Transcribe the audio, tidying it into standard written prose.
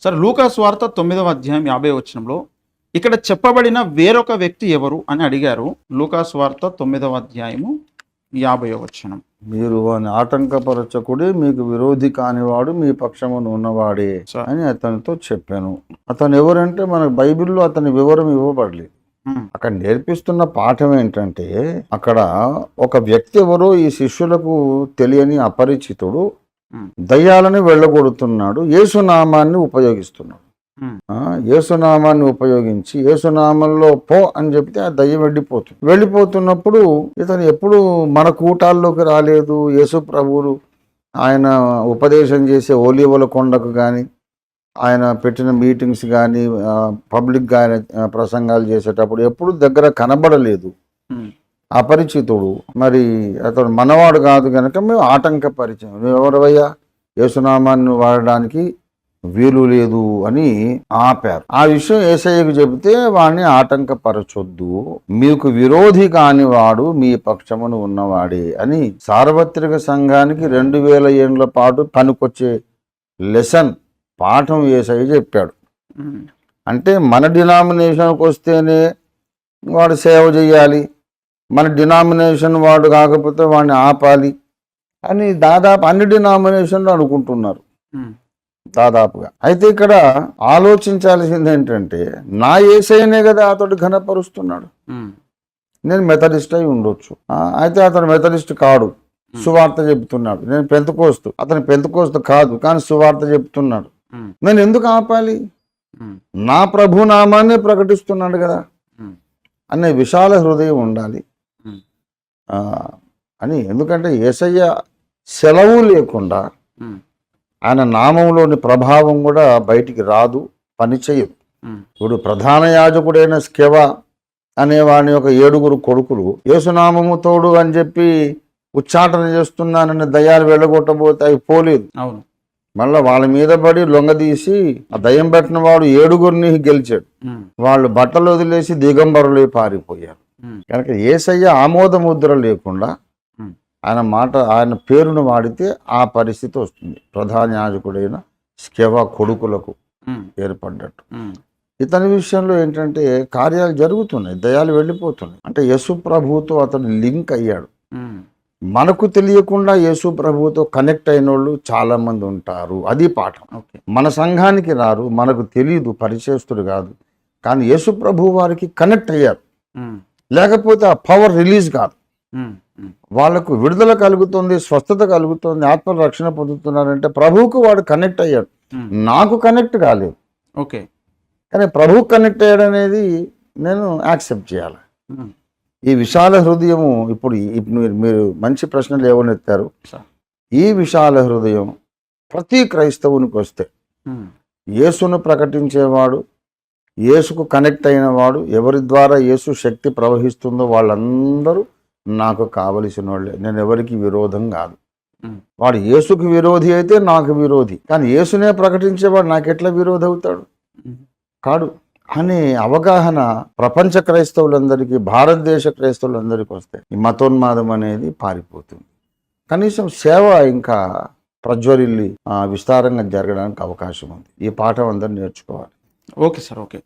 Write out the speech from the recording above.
సరే, లూకా సువార్త 9వ అధ్యాయం 50 వచనంలో ఇక్కడ చెప్పబడిన వేరొక వ్యక్తి ఎవరు అని అడిగారు. లూకా సువార్త 9వ అధ్యాయము 50వ వచనం. మీరు వాని ఆటంకపరచకుడి, మీకు విరోధి కానివాడు మీ పక్షమున ఉన్నవాడే సార్. అని అతనితో చెప్పాను. అతను ఎవరంటే మనకు బైబిల్లో అతని వివరం ఇవ్వబడలేదు. అక్కడ నేర్పిస్తున్న పాఠం ఏంటంటే, అక్కడ ఒక వ్యక్తి ఎవరో ఈ శిష్యులకు తెలియని అపరిచితుడు దయ్యాలని వెళ్ళగొడుతున్నాడు. యేసునామాన్ని ఉపయోగిస్తున్నాడు. యేసునామాన్ని ఉపయోగించి యేసునామంలో పో అని చెప్తే ఆ దయ్యం వెళ్ళిపోతున్నప్పుడు ఇతను ఎప్పుడు మన కూటాల్లోకి రాలేదు. యేసు ప్రభువులు ఆయన ఉపదేశం చేసే ఓలీవల కొండకు కానీ, ఆయన పెట్టిన మీటింగ్స్ కానీ, పబ్లిక్ కానీ ప్రసంగాలు చేసేటప్పుడు ఎప్పుడు దగ్గర కనబడలేదు. అపరిచితుడు. మరి అతడు మనవాడు కాదు కనుక మేము ఆటంకపరిచాం. నువ్వు ఎవరవయ్యా, యేసునామాన్ని వాడడానికి వీలు లేదు అని ఆపారు. ఆ విషయం యేసయ్యకు చెబితే వాడిని ఆటంకపరచొద్దు, మీకు విరోధి కానివాడు మీ పక్షమును ఉన్నవాడే అని సార్వత్రిక సంఘానికి 2000 ఏండ్ల పాటు పనికొచ్చే లెసన్ పాఠం యేసయ్య చెప్పాడు. అంటే మన డినామినేషన్కి వస్తేనే వాడు సేవ చేయాలి, మన డినామినేషన్ వాడు కాకపోతే వాడిని ఆపాలి అని దాదాపు అన్ని డినామినేషన్లు అనుకుంటున్నారు దాదాపుగా. అయితే ఇక్కడ ఆలోచించాల్సింది ఏంటంటే, నా యేసయ్యనే కదా అతడు ఘనపరుస్తున్నాడు. నేను మెథడిస్ట్ అయి ఉండొచ్చు, అయితే అతను మెథడిస్ట్ కాడు, సువార్త చెప్తున్నాడు. నేను పెంతకోస్తు, అతను పెంతకోస్తు కాదు కానీ సువార్త చెప్తున్నాడు. నేను ఎందుకు ఆపాలి? నా ప్రభు నామాన్ని ప్రకటిస్తున్నాడు కదా అనే విశాల హృదయం ఉండాలి అని. ఎందుకంటే యేసయ్య సెలవు లేకుండా ఆయన నామంలోని ప్రభావం కూడా బయటికి రాదు, పనిచేయదు. ఇప్పుడు ప్రధాన యాజకుడైన స్కెవ అనేవాని ఒక 7 కొడుకులు యేసునామము తోడు అని చెప్పి ఉచ్చాటన చేస్తున్నానని దయ్యాలు వెళ్ళగొట్టబోతే అవి పోలేదు. మళ్ళీ వాళ్ళ మీద పడి లొంగదీసి ఆ దయ్యం పెట్టిన వాడు 7 గెలిచాడు. వాళ్ళు బట్టలు వదిలేసి దిగంబరులై పారిపోయారు. కనుక యేసయ్య ఆమోద ముద్ర లేకుండా ఆయన పేరును వాడితే ఆ పరిస్థితి వస్తుంది. ప్రధాన యాజకుడైన స్కెవ కొడుకులకు ఏర్పడ్డట్టు. ఇతని విషయంలో ఏంటంటే కార్యాలు జరుగుతున్నాయి, దయాలు వెళ్ళిపోతున్నాయి. అంటే యేసు ప్రభువుతో అతను లింక్ అయ్యాడు. మనకు తెలియకుండా యేసు ప్రభువుతో కనెక్ట్ అయిన వాళ్ళు చాలా మంది ఉంటారు. అది పాఠం. మన సంఘానికి రారు, మనకు తెలియదు, పరిచయస్తుడు కాదు, కానీ యేసు ప్రభు వారికి కనెక్ట్ అయ్యారు. లేకపోతే ఆ పవర్ రిలీజ్ కాదు. వాళ్ళకు విడుదల కలుగుతుంది, స్వస్థత కలుగుతుంది, ఆత్మ రక్షణ పొందుతున్నారంటే ప్రభువుకు వాడు కనెక్ట్ అయ్యాడు. నాకు కనెక్ట్ కాలేదు, కానీ ప్రభువు కనెక్ట్ అయ్యాడు అనేది నేను యాక్సెప్ట్ చేయాలి. ఈ విశాల హృదయము ఇప్పుడు మీరు మంచి ప్రశ్నలు ఏమనెత్తారు. ఈ విశాల హృదయం ప్రతి క్రైస్తవునికి వస్తే, యేసును ప్రకటించేవాడు, యేసుకు కనెక్ట్ అయిన వాడు, ఎవరి ద్వారా యేసు శక్తి ప్రవహిస్తుందో వాళ్ళందరూ నాకు కావలసిన వాళ్ళే. నేను ఎవరికి విరోధం కాదు. వాడు యేసుకు విరోధి అయితే నాకు విరోధి, కానీ యేసునే ప్రకటించేవాడు నాకెట్లా విరోధి అవుతాడు? కాడు అనే అవగాహన ప్రపంచ క్రైస్తవులందరికీ, భారతదేశ క్రైస్తవులందరికీ వస్తే ఈ మతోన్మాదం అనేది పారిపోతుంది. కనీసం సేవ ఇంకా ప్రజ్వరిల్లి విస్తారంగా జరగడానికి అవకాశం ఉంది. ఈ పాఠం అందరూ నేర్చుకోవాలి. Okay sir, okay.